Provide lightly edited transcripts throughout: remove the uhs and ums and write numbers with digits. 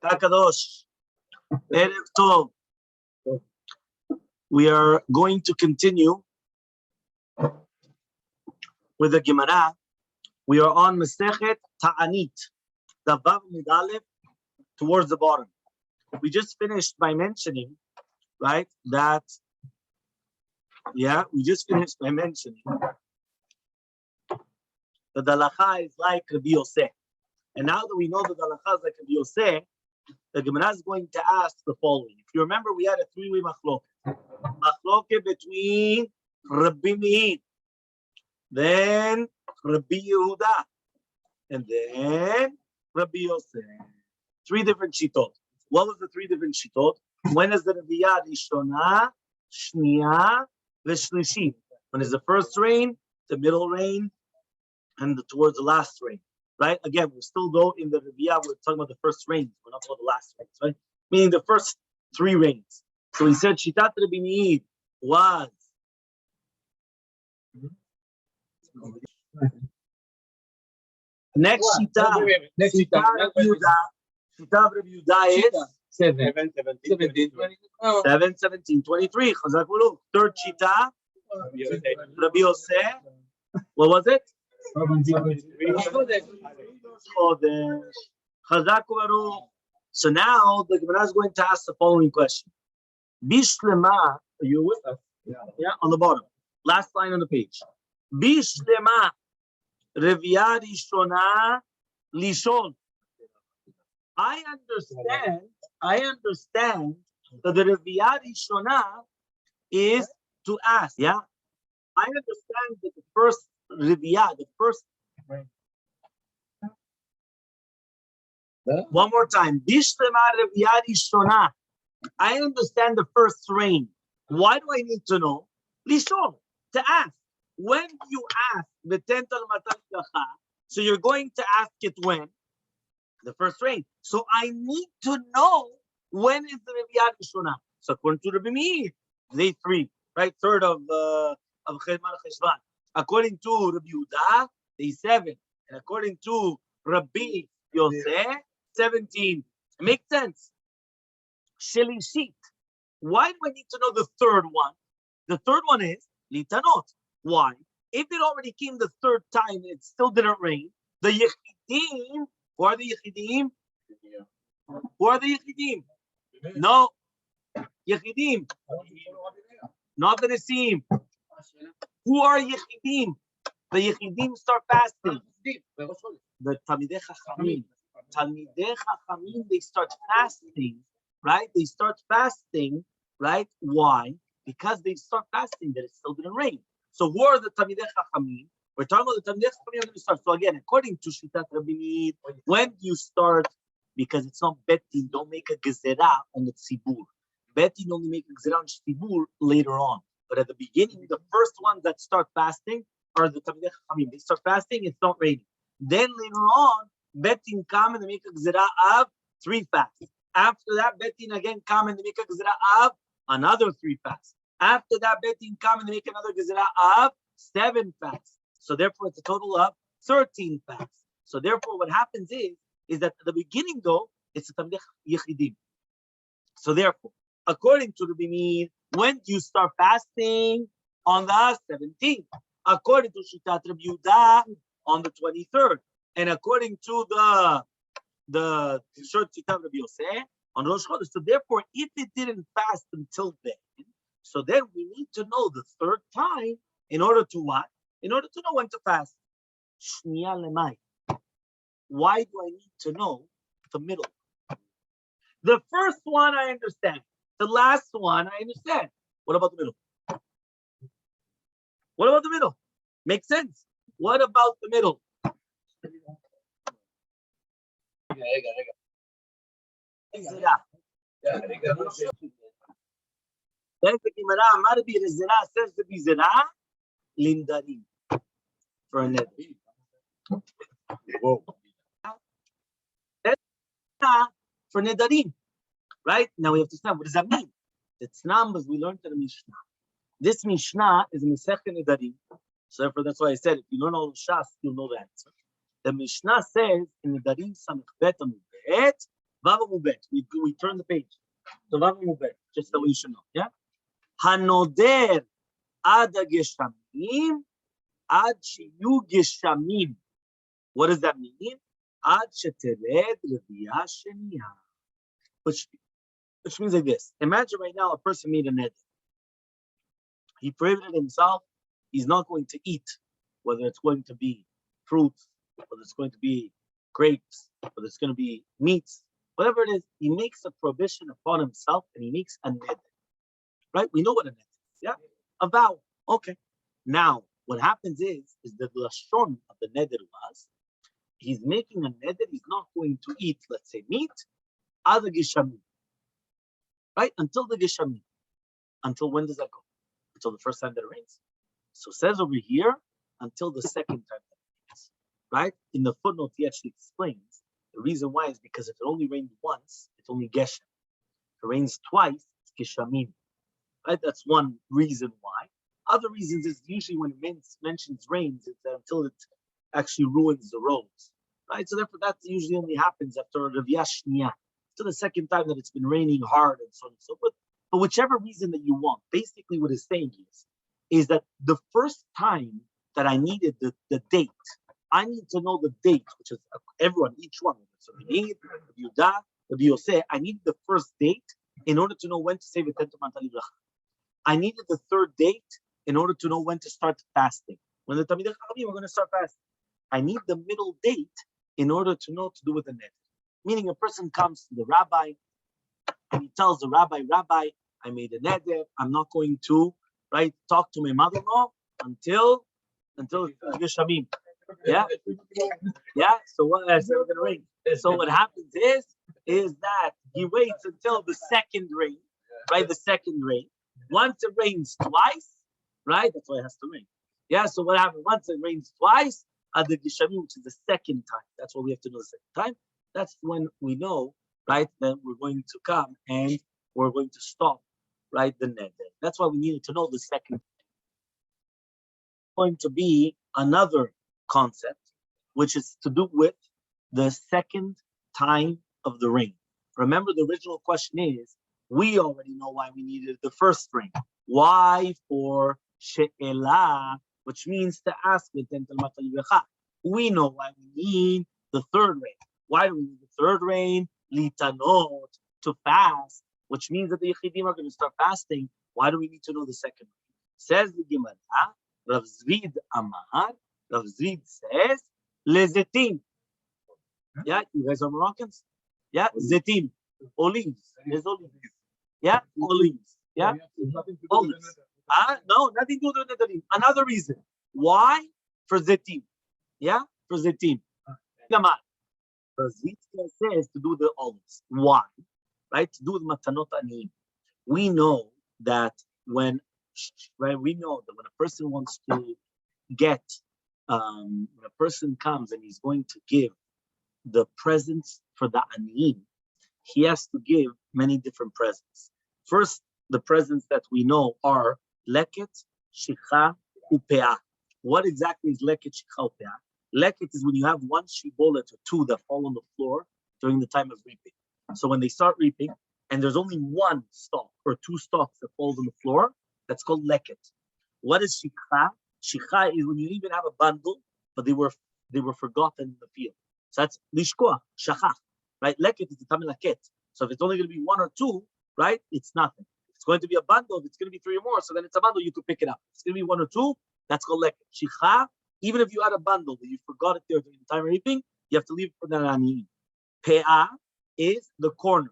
Kakadosh. Erev Tov. We are going to continue with the Gemara. We are on Masechet Taanit, the Vav Midalev, towards the bottom. We just finished by mentioning, right, that, we just finished by mentioning that the halacha is like Rabbi Yosef. And now that we know that the halacha is like Rabbi Yosef, the Gemara is going to ask the following. If you remember, we had a three-way machloket. Machloket between Rabbi Meir, then Rabbi Yehuda, and then Rabbi Yosef. Three different shitot. What was the three different shitot? When is the Reviyah Rishona, Shniya, V'Shlishit? When is the first rain, the middle rain, and towards the last rain? Right? Again, we're still though in the Reviyah, we're talking about the first rains. We're not talking about the last rains, right? Meaning the first three rains. So he said Shitat Rabbi Meir was next Shita Rabbi Yehuda is 7:17:23. Third Shita Rabbi Yosef. What was it? So now the Gemara is going to ask the following question. Bishlema, are you with us? Yeah, on the bottom. Last line on the page. Bishlema Reviyah Rishona Lishon. I understand that the Reviyah Rishona is to ask. Yeah. I understand that the first Reviyah, the first. One more time. Bishlema Reviyah Rishona. I understand the first rain. Why do I need to know? Lishon, to ask. When you ask, so you're going to ask it when? The first rain. So I need to know when is the Reviyah Rishona. So according to Rabbi Meir, day 3, right? Third of Cheshvan. According to Rabbi Yehuda, day 7. And according to Rabbi Yosef, 17. It makes sense. Shelishit. Why do I need to know the third one? The third one is litanot. Why? If it already came the third time and it still didn't rain, the yechidim, who are the yechidim? Who are the yechidim? No. Yechidim. Not the nesim. Who are yechidim? The yechidim start fasting. The Talmidei Chachamim. Talmidei Chachamim, they start fasting. Right? They start fasting, right? Why? Because they start fasting that it still didn't rain. So who are the Talmidei Chachamim? We're talking about the Talmidei Chachamim when we start. So again, according to Shitat Rabbi Meir, when do you start? Because it's not betin, don't make a gezerah on the tzibur. Betin only make a gezerah on tzibur later on. But at the beginning, the first ones that start fasting are the Talmidei Chachamim. They start fasting, it's not raining. Then later on, betin come and they make a gezerah of 3 fasts. After that, betin again come and they make a gezerah of another 3 fasts. After that, betin come and they make another gezerah of 7 fasts. So therefore, it's a total of 13 fasts. So therefore, what happens is that at the beginning, though, it's a Talmidei Yechidim. So therefore, according to Rabbi Meir, when do you start fasting? On the 17th. According to Shitat Rabbi Yehuda, on the 23rd. And according to the short Shitat Rabbi Yosef, on Rosh Chodesh. So therefore, if it didn't fast until then, so then we need to know the third time in order to what? In order to know when to fast. Shniya lemay. Why do I need to know the middle? The first one I understand. The last one I understand. What about the middle? What about the middle? Makes sense. What about the middle? For a net. For nedarim, right? Now we have to understand what does that mean. It's numbers we learned in the Mishnah. This Mishnah is Masechet Nedarim. So therefore, that's why I said if you learn all the Shas, you'll know the answer. The Mishnah says in Nedarim Samech Bet Amud Bet Vava Mubet. We turn the page. So Vava Mubet, just so you should know. Yeah? Hanoder ad geshamim ad shiyu geshamim. What does that mean? Ad shetered leviyah sheniya. Which means like this. Imagine right now a person made a neder. He prohibited himself. He's not going to eat, whether it's going to be fruits, whether it's going to be grapes, whether it's going to be meats, whatever it is. He makes a prohibition upon himself, and he makes a neder. Right? We know what a neder is. Yeah, a vow. Okay. Now, what happens is the lashon of the neder was he's making a neder. He's not going to eat, let's say, meat, other gishamim. Right? Until the gishamim. Until when does that go? Until the first time that it rains. So it says over here, until the second time that it rains. Right? In the footnote, he actually explains the reason why is because if it only rained once, it's only geshem. If it rains twice, it's gishamim. Right? That's one reason why. Other reasons is usually when it mentions rains, it's until it actually ruins the roads. Right? So therefore, that usually only happens after Reviyah Shniya. To the second time that it's been raining hard and so on and so forth. But whichever reason that you want, basically what it's saying is that the first time that I needed the date, I need to know the date, which is everyone, each one. So we need Yudah, Rabbi Yosef. I needed the first date in order to know when to say V'tentu Mantali Bracha. I needed the third date in order to know when to start fasting. When the Talmidei Chachamim are going to start fasting, I need the middle date in order to know to do with the neder. Meaning a person comes to the rabbi and he tells the rabbi, Rabbi, I made a neder. I'm not going to talk to my mother-in-law until Geshamim. Yeah, yeah. So what? So we're gonna rain. So what happens is that he waits until the second rain, right? The second rain. Once it rains twice, right? That's why it has to rain. Yeah. So what happens once it rains twice? At the Geshamim, which is the second time. That's what we have to know the second time. That's when we know, right, that we're going to come and we're going to stop, right, the neder. That's why we needed to know the second. Going to be another concept, which is to do with the second time of the rain. Remember, the original question is, we already know why we needed the first rain. Why for she'elah, which means to ask with we know why we need the third rain. Why do we need the third rain? Litanot, to fast, which means that the Yechidim are going to start fasting. Why do we need to know the second rain? Says the Gemara, Rav Zvid Amar, Rav Zvid says, lezetim. Yeah, you guys are Moroccans? Yeah, zetim, olives. There's olives. Yeah, olives. Yeah, olives. No, nothing to do with the Another reason. Why? For zetim. Yeah, for zetim. Come on. Zvitka says to do the olives. Why? Right? To do with matanot aniyim. We know that when a person wants to get, when a person comes and he's going to give the presents for the aniyim, he has to give many different presents. First, the presents that we know are leket, shikha, upeah. What exactly is leket, shikha, upeah? Leket is when you have one shibolet or two that fall on the floor during the time of reaping. So when they start reaping, and there's only one stalk or two stalks that falls on the floor, that's called leket. What is shikha? Shikha is when you even have a bundle, but they were forgotten in the field. So that's lishkoa, shachach, right? Leket is the tamil laket. So if it's only going to be one or two, right, it's nothing. If it's going to be a bundle, if it's going to be three or more, so then it's a bundle, you could pick it up. If it's going to be one or two, that's called leket. Shikha, even if you had a bundle that you forgot it there during the time of reaping, you have to leave it for the aniyim. Pe'ah is the corner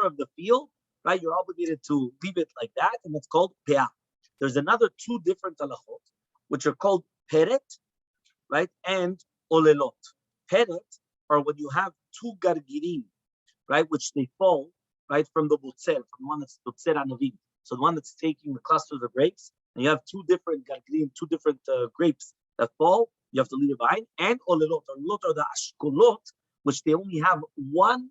of the field, right? You're obligated to leave it like that, and that's called pe'ah. There's another two different halachot, which are called peret, right, and olelot. Peret are when you have two gargirim, right, which they fall, right, from the butzer, from the one that's butzer anavim. So the one that's taking the clusters of grapes, and you have two different gargirim, two different grapes that fall, you have to leave it behind. And olelot. Olelot are the ashkolot, which they only have one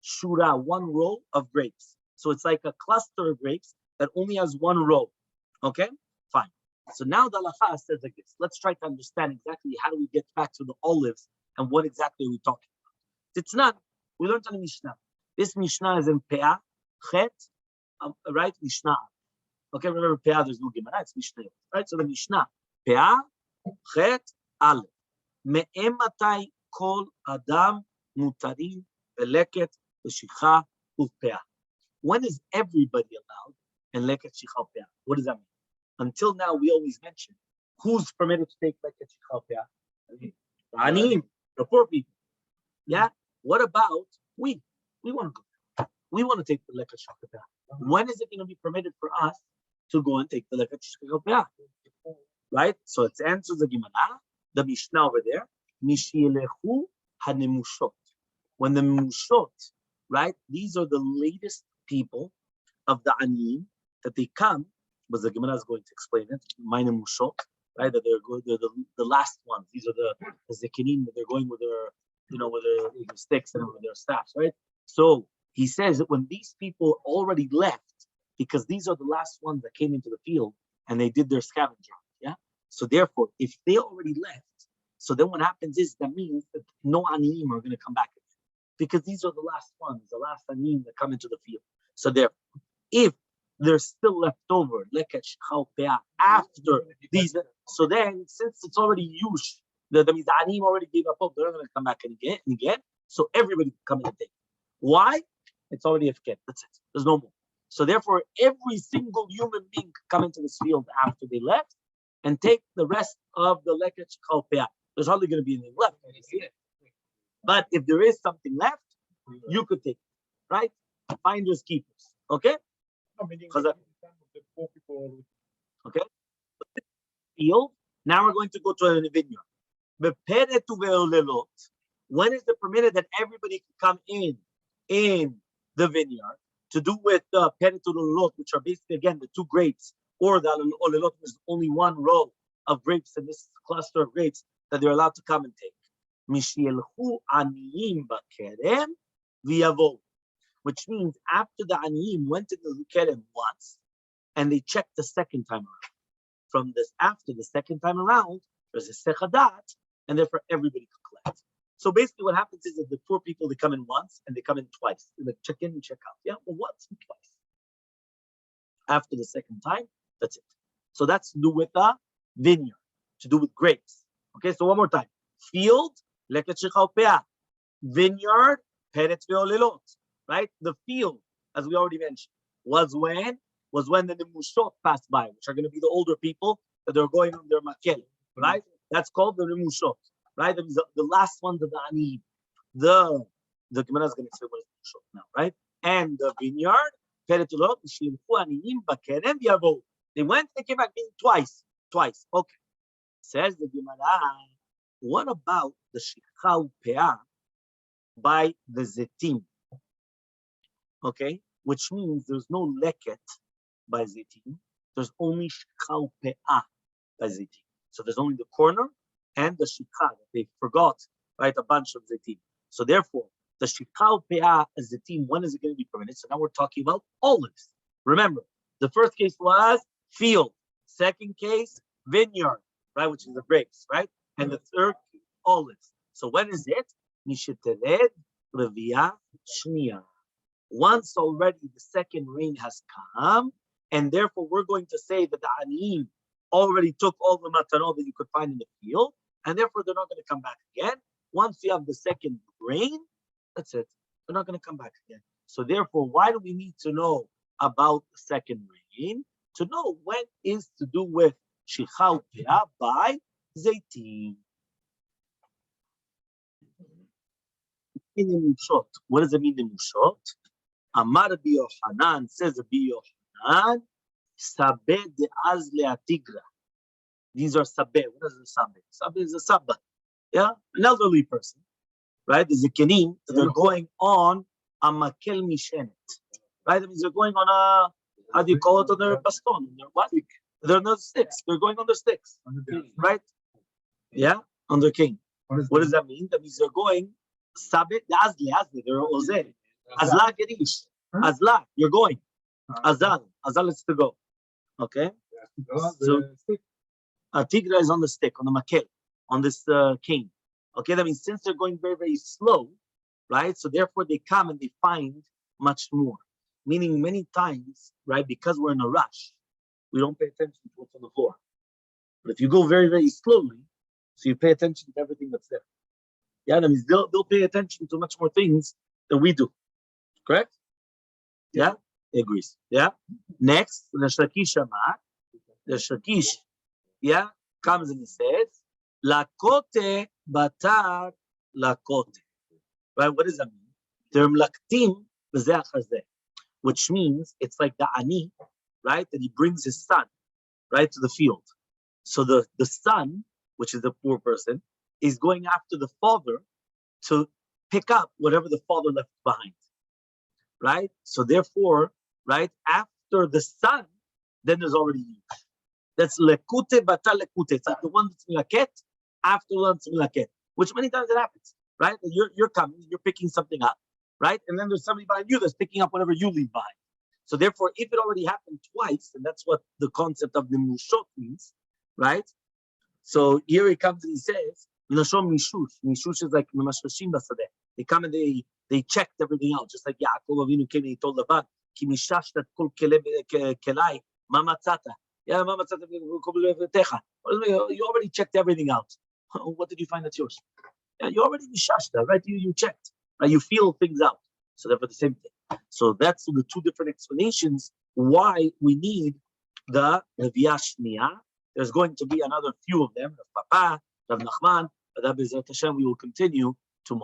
shura, one row of grapes. So it's like a cluster of grapes that only has one row. Okay, fine. So now the halacha says like this. Let's try to understand exactly how do we get back to the olives and what exactly are we talking about. It's not We learned on the Mishnah. This Mishnah is in Peah, Chet, right? Mishnah. Okay, remember Peah, there's no Gemara, it's Mishnah. Right? So the Mishnah, Peah, Chet, Aleph. Me'em matai kol adam mutarim veleket v'shicha u'peah. When is everybody allowed in leket shicha u'peah? What does that mean? Until now, we always mention who's permitted to take leket shicha u'peah? Anim, the poor people. Yeah. What about we? We want to go. We want to take the leket shicha u'peah. When is it going to be permitted for us to go and take the leket shicha u'peah? Right. So it answers the Gemara. The Mishnah over there, Mishilechu hanemushot. When the mushot, right? These are the latest people of the anim that they come. But the Gemara is going to explain it. Meine mushot, right? That they're the last ones. These are the zekinim that they're going with their, with their sticks and with their staffs, right? So he says that when these people already left, because these are the last ones that came into the field and they did their scavenger. So therefore, if they already left, so then what happens is that means that no anim are going to come back again, because these are the last ones, the last anim that come into the field. So therefore, if they're still left over, leket shicha u'peah, after these, so then since it's already used, that means the anim already gave up hope, they're not going to come back again and again. So everybody can come in and take. Why? It's already a forget. That's it. There's no more. So therefore, every single human being can come into this field after they left and take the rest of the leket shicha u'peah. There's hardly going to be anything left. But if there is something left, you could take it, right? Finders keepers. Okay? Okay? Field. Now we're going to go to a vineyard. When is it permitted that everybody can come in the vineyard to do with the peretulolot, which are basically, again, the two grapes, or the olelot, is only one row of grapes in this cluster of grapes that they're allowed to come and take. Mishielchu aniyim bakerem v'yavo, which means after the aniyim went to the kerem once, and they checked the second time around. From this, after the second time around, there's a sechadat, and therefore everybody can collect. So basically, what happens is that the poor people, they come in once and they come in twice. They check in and check out. Yeah, well, once and twice. After the second time, that's it. So that's to do with the vineyard, to do with grapes. Okay, so one more time. Field, leket shicha u'peah. Vineyard, peret ve'olelot. Right? The field, as we already mentioned, was when the nemushot passed by, which are going to be the older people that are going on their makel. Right? That's called the nemushot. Right? That means the last ones of the anim. The Gemara is going to explain what is nemushot now. Right? And the vineyard, peret ve'olelot, shilchu aniyim bakerem v'yavo. They went, they came back twice. Okay. Says the Gemara, what about the shicha u'peah by the zetim? Okay, which means there's no leket by zetim. There's only shicha u'peah by zetim. So there's only the corner and the shikha that they forgot, right? A bunch of zetim. So therefore, the shikha u'peah zetim, when is it going to be permitted? So now we're talking about olives. Remember, the first case was field. Second case, vineyard, right? Which is the grapes, right? And the third, olives. So when is it? Mishetered revia shniya. Once already the second rain has come, and therefore we're going to say that the aniyim already took all the matanot that you could find in the field, and therefore they're not going to come back again. Once you have the second rain, that's it. They're not going to come back again. So therefore, why do we need to know about the second rain? To know when is to do with shicha u'peah by zeitim. In the mushot, what does it mean in mushot? Amar Rabbi Yochanan, says Rabbi Yochanan, sabeh de'az le'atigra. These are sabeh. What is a sabeh? Sabeh is a sabbat. Yeah, an elderly person, right? The zekenim, they're going on a makel mishenet, right? That means they're going on a, how do you call it, on their baston? What? They're not sticks. They're going on their sticks, right? Yeah, on their king. What does that mean? That means they're going sabeh azli. They're Oziel. Azla gerish. Azla, you're going. Azal is to go. Okay. So tigra is on the stick, on the makel, on this cane. Okay, that means since they're going very, very slow, right? So therefore they come and they find much more. Meaning many times, right, because we're in a rush, we don't pay attention to what's on the floor. But if you go very, very slowly, so you pay attention to everything that's there. Yeah, that means they'll pay attention to much more things than we do. Correct? Yeah? He agrees. Yeah? Next, the Shakish Amar, the Shakish, yeah, comes and he says, Lakote batar lakote. Right? What does that mean? They're mlaktim b'zeh achazeh, which means it's like the ani, right? That he brings his son, right, to the field. So the son, which is the poor person, is going after the father to pick up whatever the father left behind, right? So therefore, right, after the son, then there's already you. That's lekute bata lekute. It's like the one that's milaket after the one that's milaket, which many times it happens, right? You're coming, you're picking something up, right? And then there's somebody behind you that's picking up whatever you leave behind. So therefore, if it already happened twice, and that's what the concept of the mushot means, right? So here he comes and he says, Mishush is like they come and they checked everything out, just like Yaakov Avinu came and he told Laban, Ki mishashtat kol kelai, ma matzata. Yeah, ma matzata v'techa. You already checked everything out. What did you find that's yours? Yeah, you already mishashta, right? You checked, right? You feel things out. So therefore the same thing. So that's the two different explanations why we need the Leviyah Shniya. There's going to be another few of them, Rav Papa, Rav Nachman, but that B'ezrat Hashem we will continue